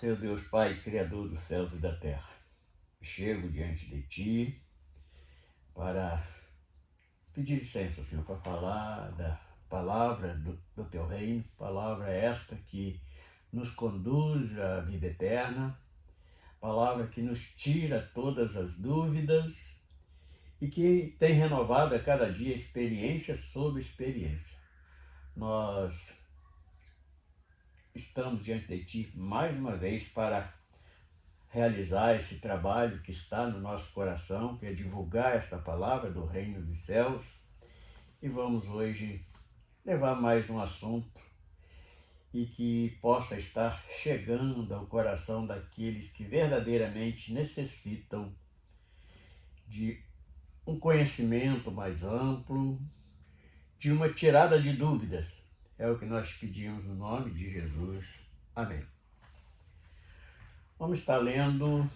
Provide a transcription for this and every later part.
Seu Deus Pai, Criador dos céus e da terra, chego diante de Ti para pedir licença, Senhor, para falar da palavra do Teu reino, palavra esta que nos conduz à vida eterna, palavra que nos tira todas as dúvidas e que tem renovado a cada dia experiência sobre experiência. Nós estamos diante de Ti mais uma vez para realizar esse trabalho que está no nosso coração, que é divulgar esta palavra do Reino dos Céus. E vamos hoje levar mais um assunto e que possa estar chegando ao coração daqueles que verdadeiramente necessitam de um conhecimento mais amplo, de uma tirada de dúvidas. É o que nós pedimos no nome de Jesus. Amém. Vamos estar lendo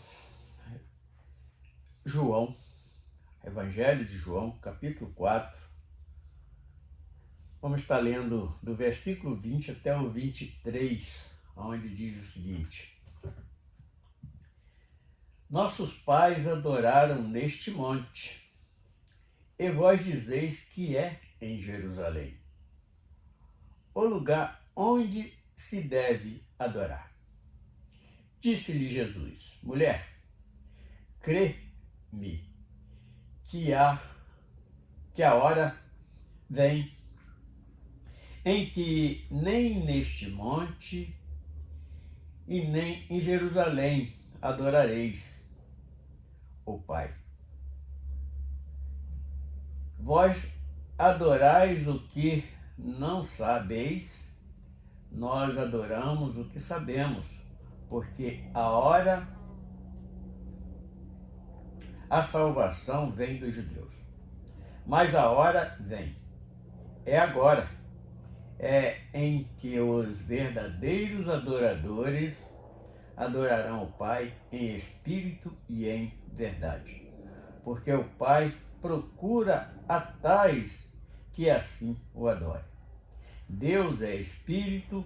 João, Evangelho de João, capítulo 4. Vamos estar lendo do versículo 20 até o 23, onde diz o seguinte: Nossos pais adoraram neste monte, e vós dizeis que é em Jerusalém, o lugar onde se deve adorar. Disse-lhe Jesus: Mulher, crê-me que a hora vem em que nem neste monte e nem em Jerusalém adorareis o Pai. Vós adorais o que não sabeis, nós adoramos o que sabemos, porque a salvação vem dos judeus. Mas a hora vem, é agora, é em que os verdadeiros adoradores adorarão o Pai em espírito e em verdade. Porque o Pai procura a tais que assim o adorem. Deus é espírito,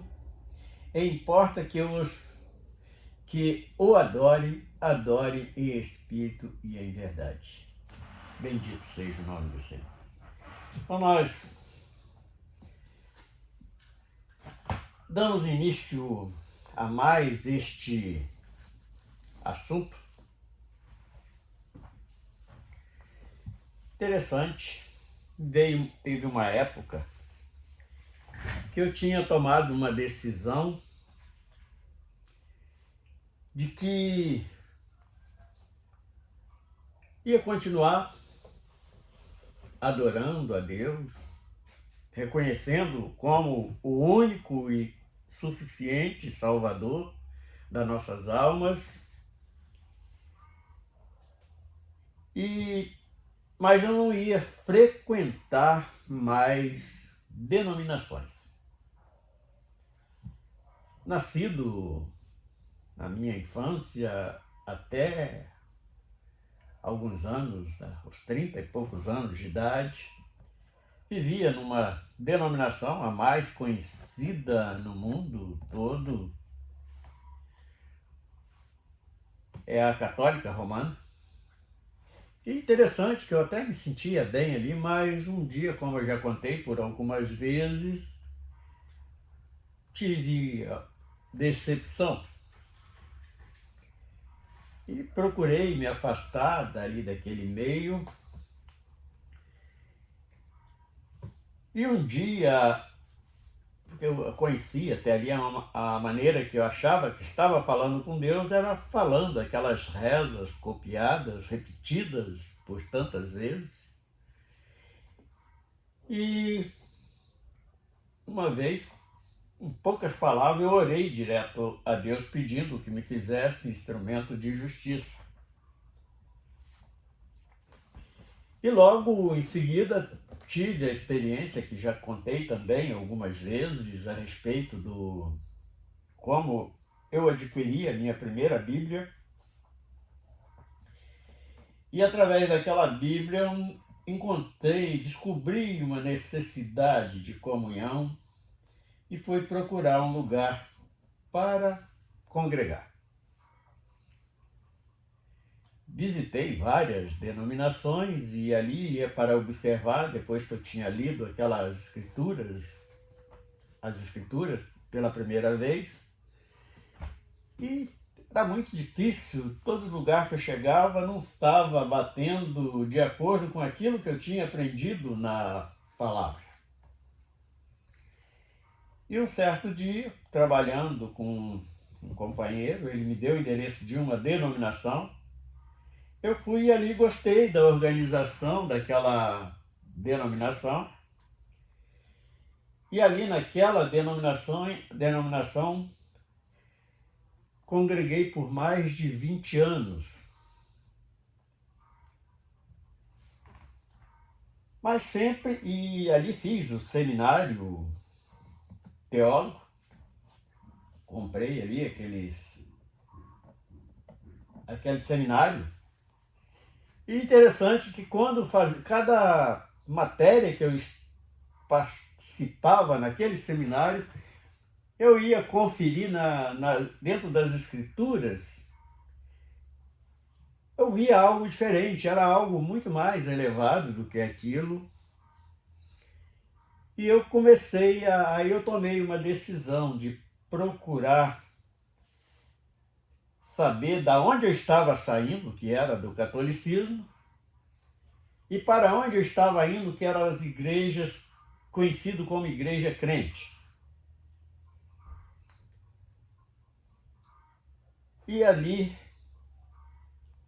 e importa que o adorem em espírito e em verdade. Bendito seja o nome do Senhor. Então nós damos início a mais este assunto interessante. Teve uma época que eu tinha tomado uma decisão de que ia continuar adorando a Deus, reconhecendo como o único e suficiente Salvador das nossas almas, mas eu não ia frequentar mais denominações. Nascido na minha infância até alguns anos, aos 30 e poucos anos de idade, vivia numa denominação a mais conhecida no mundo todo, é a Católica Romana. E interessante que eu até me sentia bem ali, mas um dia, como eu já contei por algumas vezes, tive decepção. E procurei me afastar daquele meio. E um dia eu conheci até ali a maneira que eu achava que estava falando com Deus era falando aquelas rezas copiadas, repetidas por tantas vezes. E uma vez, em poucas palavras, eu orei direto a Deus pedindo que me fizesse instrumento de justiça. E logo em seguida tive a experiência que já contei também algumas vezes a respeito do como eu adquiri a minha primeira Bíblia. E através daquela Bíblia descobri uma necessidade de comunhão e fui procurar um lugar para congregar. visitei várias denominações e ali ia para observar, depois que eu tinha lido as escrituras pela primeira vez, e era muito difícil, todos os lugares que eu chegava não estava batendo de acordo com aquilo que eu tinha aprendido na palavra. E um certo dia, trabalhando com um companheiro, ele me deu o endereço de uma denominação. Eu fui ali, gostei da organização daquela denominação. E ali naquela denominação congreguei por mais de 20 anos. Mas sempre, e ali fiz o seminário teólogo, comprei ali aquele seminário. E interessante que quando cada matéria que eu participava naquele seminário, eu ia conferir dentro das escrituras, eu via algo diferente, era algo muito mais elevado do que aquilo. E aí eu tomei uma decisão de procurar saber da onde eu estava saindo, que era do catolicismo, e para onde eu estava indo, que eram as igrejas conhecidas como igreja crente. E ali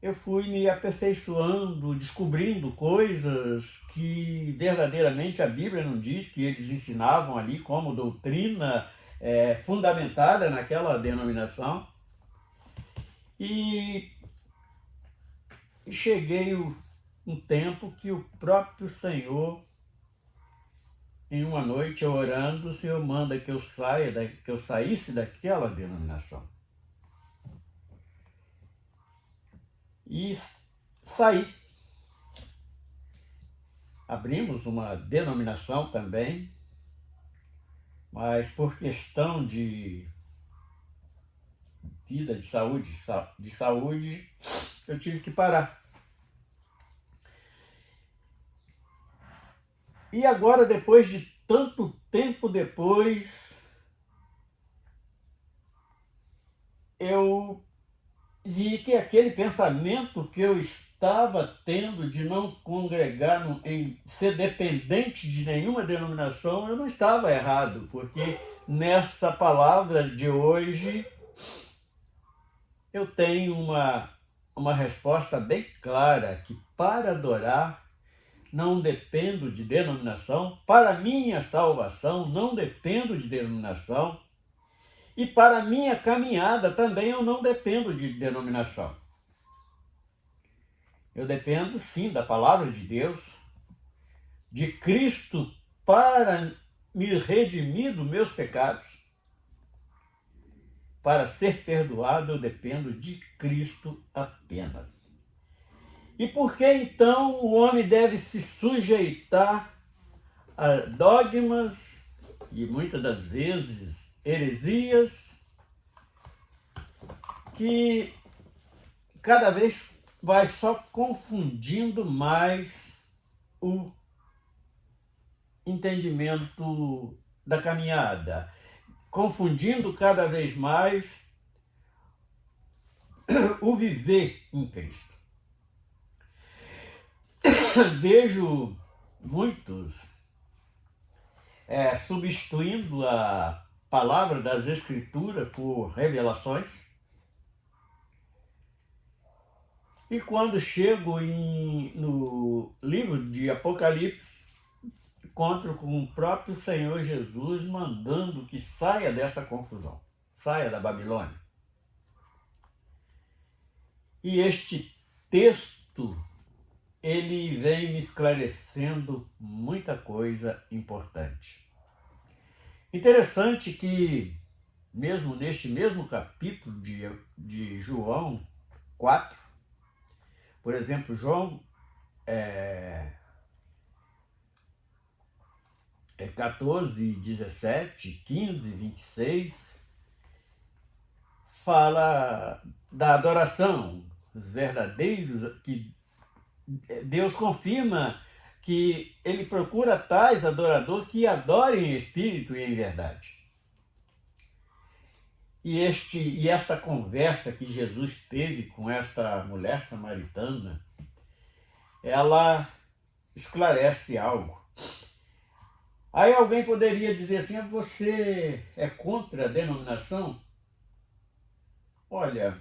eu fui me aperfeiçoando, descobrindo coisas que verdadeiramente a Bíblia não diz, que eles ensinavam ali como doutrina fundamentada naquela denominação. E cheguei um tempo que o próprio Senhor, em uma noite orando, o Senhor manda que eu saísse daquela denominação. E saí. Abrimos uma denominação também, mas por questão de vida, de saúde, eu tive que parar. E agora, depois de tanto tempo depois, eu vi que aquele pensamento que eu estava tendo de não congregar, em ser dependente de nenhuma denominação, eu não estava errado, porque nessa palavra de hoje eu tenho uma resposta bem clara, que para adorar não dependo de denominação, para minha salvação não dependo de denominação, e para minha caminhada também eu não dependo de denominação. Eu dependo sim da palavra de Deus, de Cristo para me redimir dos meus pecados. Para ser perdoado eu dependo de Cristo apenas. E por que então o homem deve se sujeitar a dogmas e muitas das vezes heresias que cada vez vai só confundindo mais o entendimento da caminhada, confundindo cada vez mais o viver em Cristo. Vejo muitos substituindo a palavra das Escrituras por revelações. E quando chego no livro de Apocalipse, encontro com o próprio Senhor Jesus mandando que saia dessa confusão, saia da Babilônia. E este texto, ele vem me esclarecendo muita coisa importante. Interessante que, mesmo neste mesmo capítulo de João 4, por exemplo, João 14, 17, 15, 26, fala da adoração, os verdadeiros, que Deus confirma que ele procura tais adoradores que adorem em espírito e em verdade. E esta conversa que Jesus teve com esta mulher samaritana, ela esclarece algo. Aí alguém poderia dizer assim: você é contra a denominação? Olha,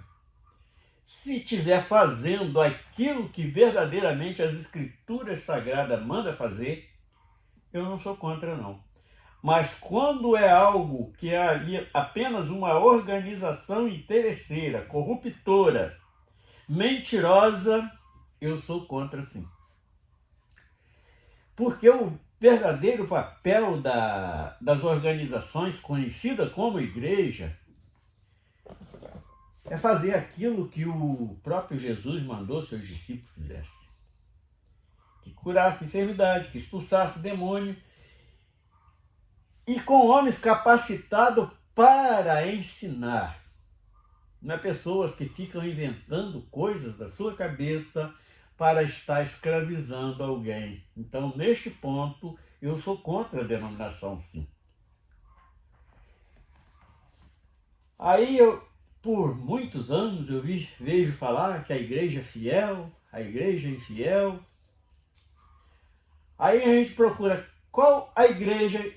se estiver fazendo aquilo que verdadeiramente as Escrituras Sagradas mandam fazer, eu não sou contra, não. Mas quando é algo que é ali apenas uma organização interesseira, corruptora, mentirosa, eu sou contra, sim. Porque o verdadeiro papel das organizações conhecidas como igreja é fazer aquilo que o próprio Jesus mandou seus discípulos fizessem. Que curasse enfermidade, que expulsasse demônio, e com homens capacitados para ensinar. Não é pessoas que ficam inventando coisas da sua cabeça para estar escravizando alguém. Então, neste ponto, eu sou contra a denominação, sim. Aí, por muitos anos, eu vejo falar que a igreja é fiel, a igreja é infiel. Aí a gente procura qual a igreja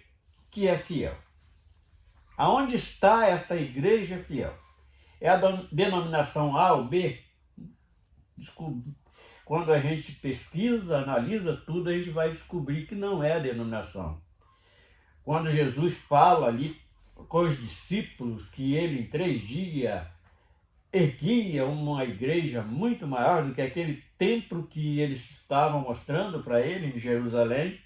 que é fiel. Aonde está esta igreja fiel? É a denominação A ou B? Desculpe. Quando a gente pesquisa, analisa tudo, a gente vai descobrir que não é a denominação. Quando Jesus fala ali com os discípulos que ele em 3 dias erguia uma igreja muito maior do que aquele templo que eles estavam mostrando para ele em Jerusalém,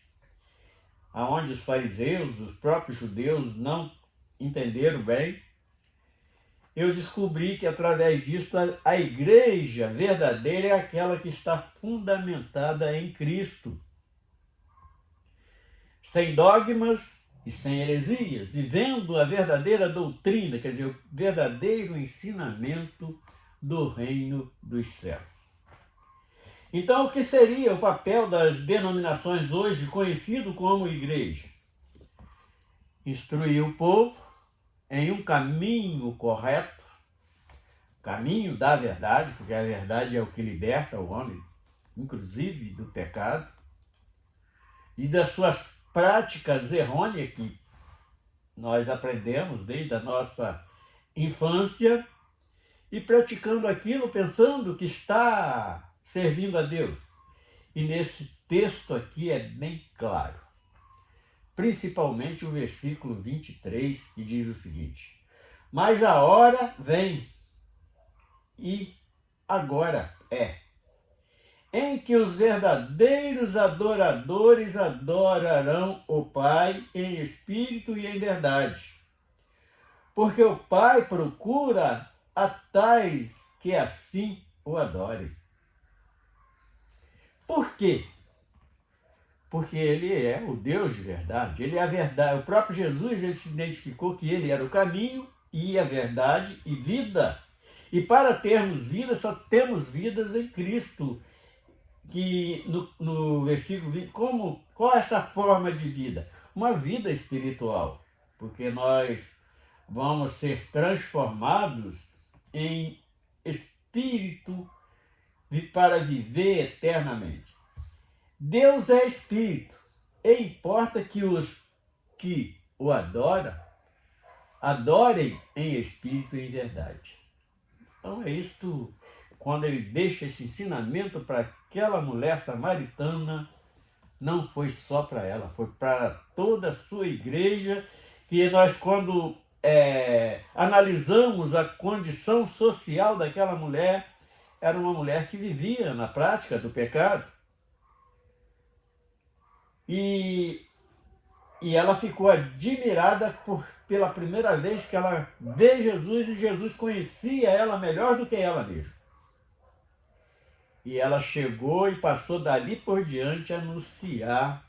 aonde os fariseus, os próprios judeus não entenderam bem, eu descobri que através disso a igreja verdadeira é aquela que está fundamentada em Cristo, sem dogmas e sem heresias, vivendo a verdadeira doutrina, quer dizer, o verdadeiro ensinamento do reino dos céus. Então, o que seria o papel das denominações hoje conhecido como igreja? Instruir o povo em um caminho correto, caminho da verdade, porque a verdade é o que liberta o homem, inclusive do pecado, e das suas práticas errôneas que nós aprendemos desde a nossa infância, e praticando aquilo pensando que está servindo a Deus. E nesse texto aqui é bem claro, principalmente o versículo 23, que diz o seguinte: mas a hora vem, e agora é, em que os verdadeiros adoradores adorarão o Pai em espírito e em verdade. Porque o Pai procura a tais que assim o adorem. Por quê? Porque ele é o Deus de verdade, ele é a verdade. O próprio Jesus, ele se identificou que ele era o caminho e a verdade e vida. E para termos vida, só temos vidas em Cristo. Que no versículo 20, qual é essa forma de vida? Uma vida espiritual, porque nós vamos ser transformados em espírito para viver eternamente. Deus é espírito, e importa que os que o adoram, adorem em espírito e em verdade. Então é isto, quando ele deixa esse ensinamento para aquela mulher samaritana, não foi só para ela, foi para toda a sua igreja, que nós quando analisamos a condição social daquela mulher, era uma mulher que vivia na prática do pecado. E ela ficou admirada pela primeira vez que ela vê Jesus, e Jesus conhecia ela melhor do que ela mesma. E ela chegou e passou dali por diante a anunciar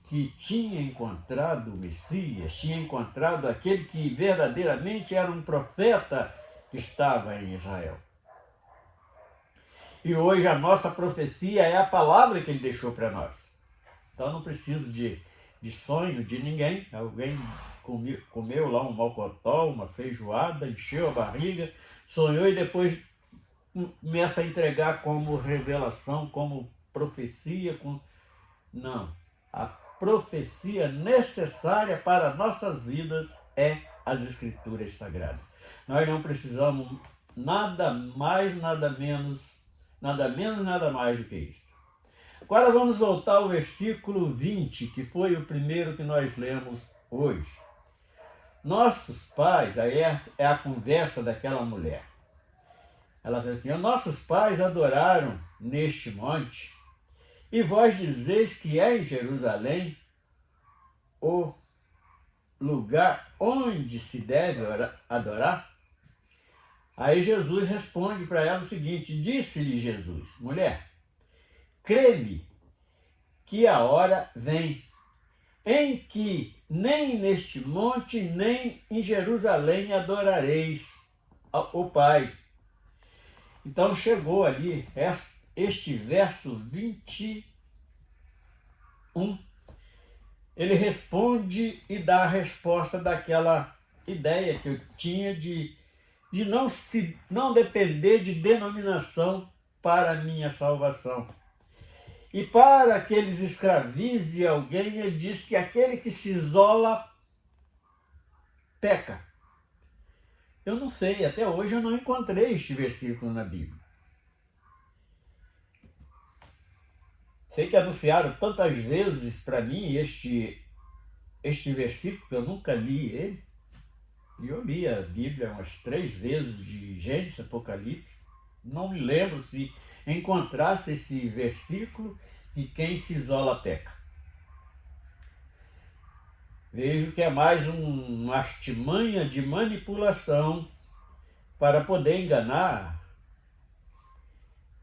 que tinha encontrado o Messias, tinha encontrado aquele que verdadeiramente era um profeta que estava em Israel. E hoje a nossa profecia é a palavra que ele deixou para nós. Então não preciso de sonho de ninguém. Alguém comeu lá um mocotó, uma feijoada, encheu a barriga, sonhou e depois começa a entregar como revelação, como profecia. Não. A profecia necessária para nossas vidas é as Escrituras Sagradas. Nós não precisamos nada mais, nada menos, nada mais do que isso. Agora vamos voltar ao versículo 20, que foi o primeiro que nós lemos hoje. Nossos pais, aí é a conversa daquela mulher. Ela diz assim: nossos pais adoraram neste monte, e vós dizeis que é em Jerusalém o lugar onde se deve adorar? Aí Jesus responde para ela o seguinte: disse-lhe Jesus: mulher, crê-me que a hora vem em que nem neste monte, nem em Jerusalém adorareis o Pai. Então chegou ali este verso 21. Ele responde e dá a resposta daquela ideia que eu tinha de não depender de denominação para a minha salvação. E para que eles escravize alguém, ele diz que aquele que se isola peca. Eu não sei, até hoje eu não encontrei este versículo na Bíblia. Sei que anunciaram tantas vezes para mim este versículo, que eu nunca li ele. E eu li a Bíblia umas 3 vezes, de Gênesis, Apocalipse. Não me lembro se encontrasse esse versículo e quem se isola peca. Vejo que é mais uma artimanha de manipulação para poder enganar,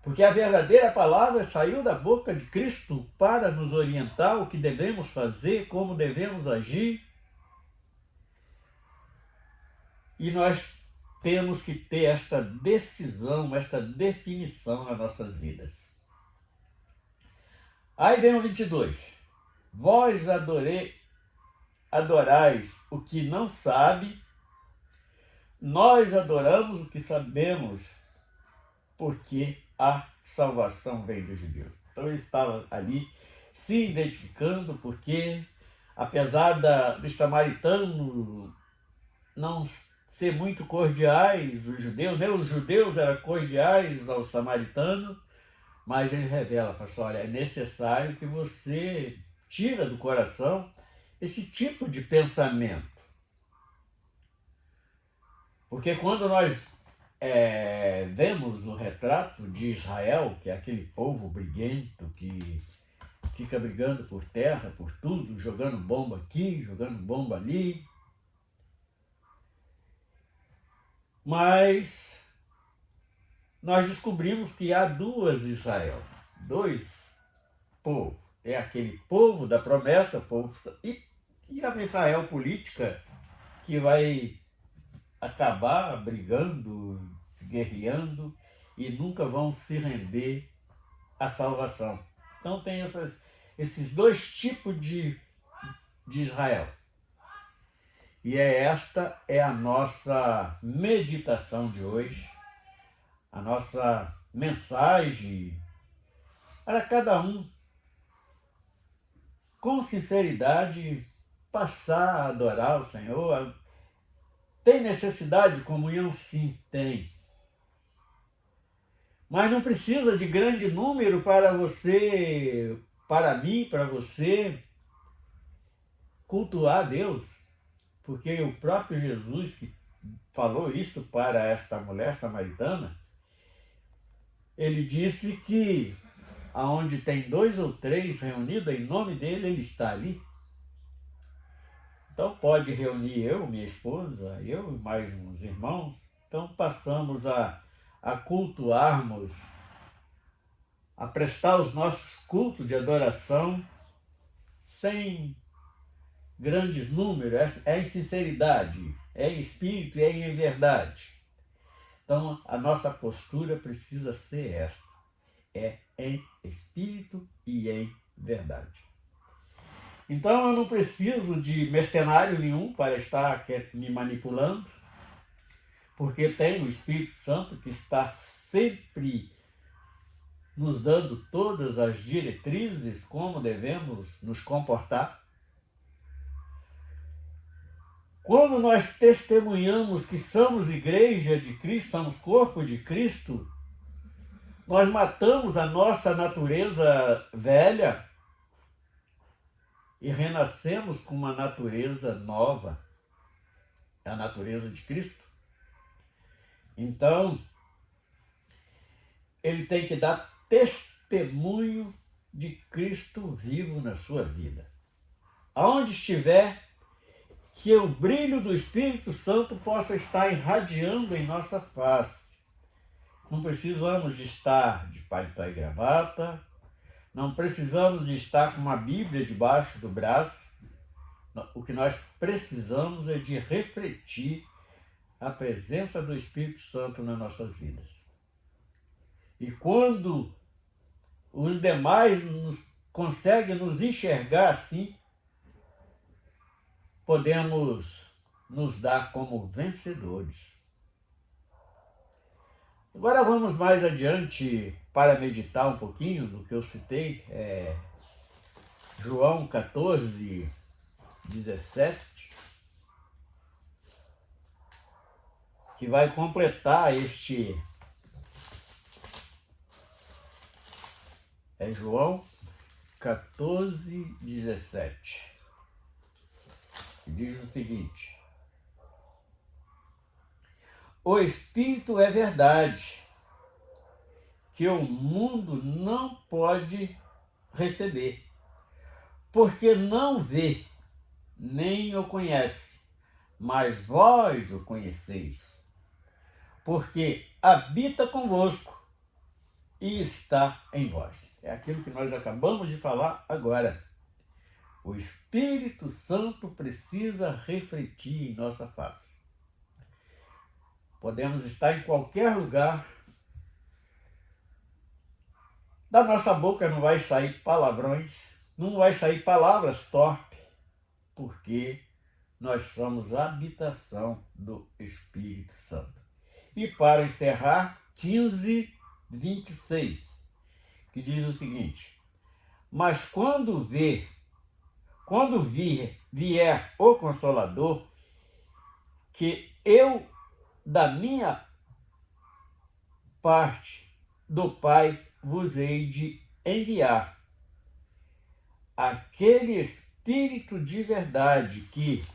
porque a verdadeira palavra saiu da boca de Cristo para nos orientar o que devemos fazer, como devemos agir, e nós temos que ter esta decisão, esta definição nas nossas vidas. Aí vem o 22. Vós adorais o que não sabe, nós adoramos o que sabemos, porque a salvação vem dos judeus. Então ele estava ali se identificando, porque apesar dos samaritanos não ser muito cordiais, os judeus eram cordiais aos samaritanos, mas ele revela, fala assim: olha, é necessário que você tira do coração esse tipo de pensamento. Porque quando nós vemos o retrato de Israel, que é aquele povo briguento que fica brigando por terra, por tudo, jogando bomba aqui, jogando bomba ali. Mas nós descobrimos que há dois povos. É aquele povo da promessa, e a Israel política, que vai acabar brigando, guerreando e nunca vão se render à salvação. Então tem esses dois tipos de Israel. E esta é a nossa meditação de hoje, a nossa mensagem para cada um, com sinceridade, passar a adorar o Senhor. Tem necessidade de comunhão? Sim, tem. Mas não precisa de grande número para você, para mim, para você cultuar a Deus. Porque o próprio Jesus, que falou isso para esta mulher samaritana, ele disse que aonde tem 2 ou 3 reunidos em nome dele, ele está ali. Então pode reunir eu, minha esposa, eu e mais uns irmãos. Então passamos a cultuarmos, a prestar os nossos cultos de adoração sem grandes números, é em sinceridade, é em espírito e é em verdade. Então a nossa postura precisa ser esta. é em espírito e em verdade. Então eu não preciso de mercenário nenhum para estar me manipulando, porque tem o Espírito Santo que está sempre nos dando todas as diretrizes como devemos nos comportar. Quando nós testemunhamos que somos igreja de Cristo, somos corpo de Cristo, nós matamos a nossa natureza velha e renascemos com uma natureza nova, a natureza de Cristo. Então, ele tem que dar testemunho de Cristo vivo na sua vida. Aonde estiver, que o brilho do Espírito Santo possa estar irradiando em nossa face. Não precisamos de estar de paletó e gravata, não precisamos de estar com uma Bíblia debaixo do braço. O que nós precisamos é de refletir a presença do Espírito Santo nas nossas vidas. E quando os demais conseguem nos enxergar assim, podemos nos dar como vencedores. Agora vamos mais adiante para meditar um pouquinho no que eu citei, João 14, 17, que vai completar este... É João 14, 17. Diz o seguinte: o Espírito é verdade, que o mundo não pode receber, porque não vê, nem o conhece, mas vós o conheceis, porque habita convosco e está em vós. É aquilo que nós acabamos de falar agora. O Espírito Santo precisa refletir em nossa face. Podemos estar em qualquer lugar, da nossa boca não vai sair palavrões, não vai sair palavras torpes, porque nós somos a habitação do Espírito Santo. E para encerrar, 15, 26, que diz o seguinte: mas quando vier o Consolador, que eu, da minha parte do Pai, vos hei de enviar, aquele Espírito de verdade que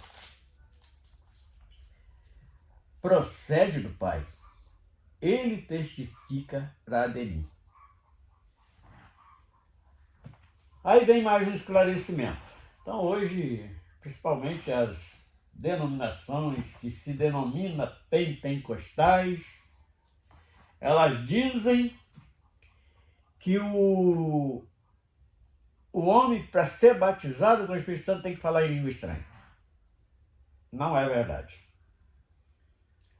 procede do Pai, ele testificará de mim. Aí vem mais um esclarecimento. Então hoje, principalmente as denominações que se denominam pentecostais, elas dizem que o homem, para ser batizado com o Espírito Santo, tem que falar em língua estranha. Não é verdade.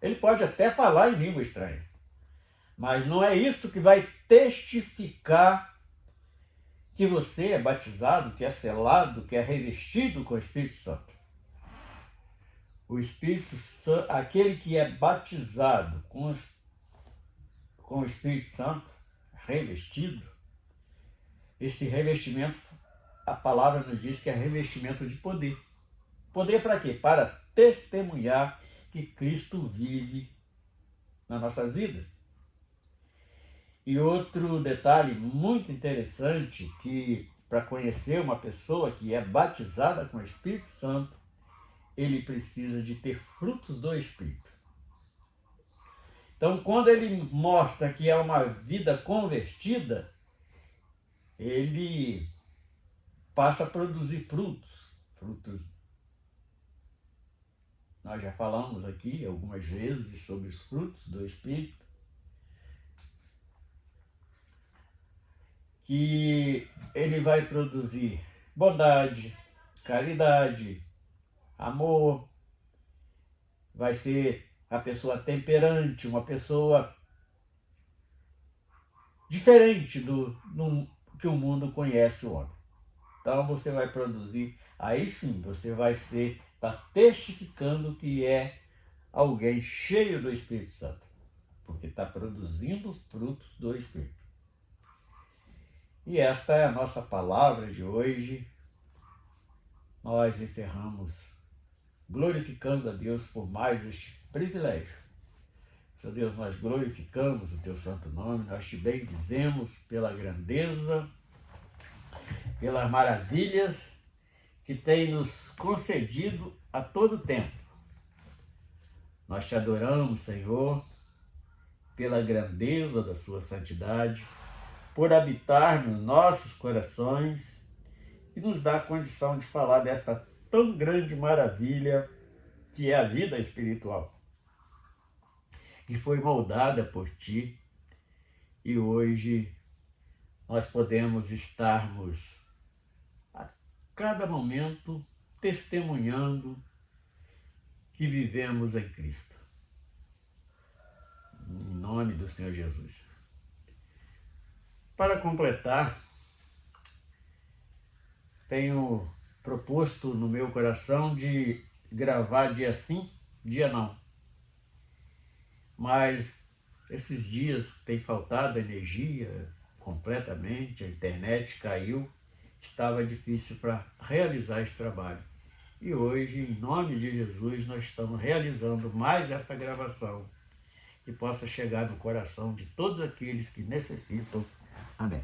Ele pode até falar em língua estranha, mas não é isso que vai testificar que você é batizado, que é selado, que é revestido com o Espírito Santo. O Espírito Santo, aquele que é batizado com o Espírito Santo, revestido, esse revestimento, a palavra nos diz que é revestimento de poder. Poder para quê? Para testemunhar que Cristo vive nas nossas vidas. E outro detalhe muito interessante, que para conhecer uma pessoa que é batizada com o Espírito Santo, ele precisa de ter frutos do Espírito. Então, quando ele mostra que é uma vida convertida, ele passa a produzir frutos. Nós já falamos aqui algumas vezes sobre os frutos do Espírito, que ele vai produzir bondade, caridade, amor, vai ser a pessoa temperante, uma pessoa diferente do que o mundo conhece o homem. Então você vai produzir, aí sim você vai tá testificando que é alguém cheio do Espírito Santo, porque está produzindo frutos do Espírito. E esta é a nossa palavra de hoje. Nós encerramos glorificando a Deus por mais este privilégio. Senhor Deus, nós glorificamos o Teu santo nome, nós Te bendizemos pela grandeza, pelas maravilhas que tem nos concedido a todo tempo. Nós Te adoramos, Senhor, pela grandeza da Sua santidade, por habitar nos nossos corações e nos dar a condição de falar desta tão grande maravilha que é a vida espiritual, que foi moldada por Ti, e hoje nós podemos estarmos a cada momento testemunhando que vivemos em Cristo. Em nome do Senhor Jesus. Para completar, tenho proposto no meu coração de gravar dia sim, dia não. Mas esses dias tem faltado energia completamente, a internet caiu, estava difícil para realizar esse trabalho. E hoje, em nome de Jesus, nós estamos realizando mais esta gravação, que possa chegar no coração de todos aqueles que necessitam. Amém.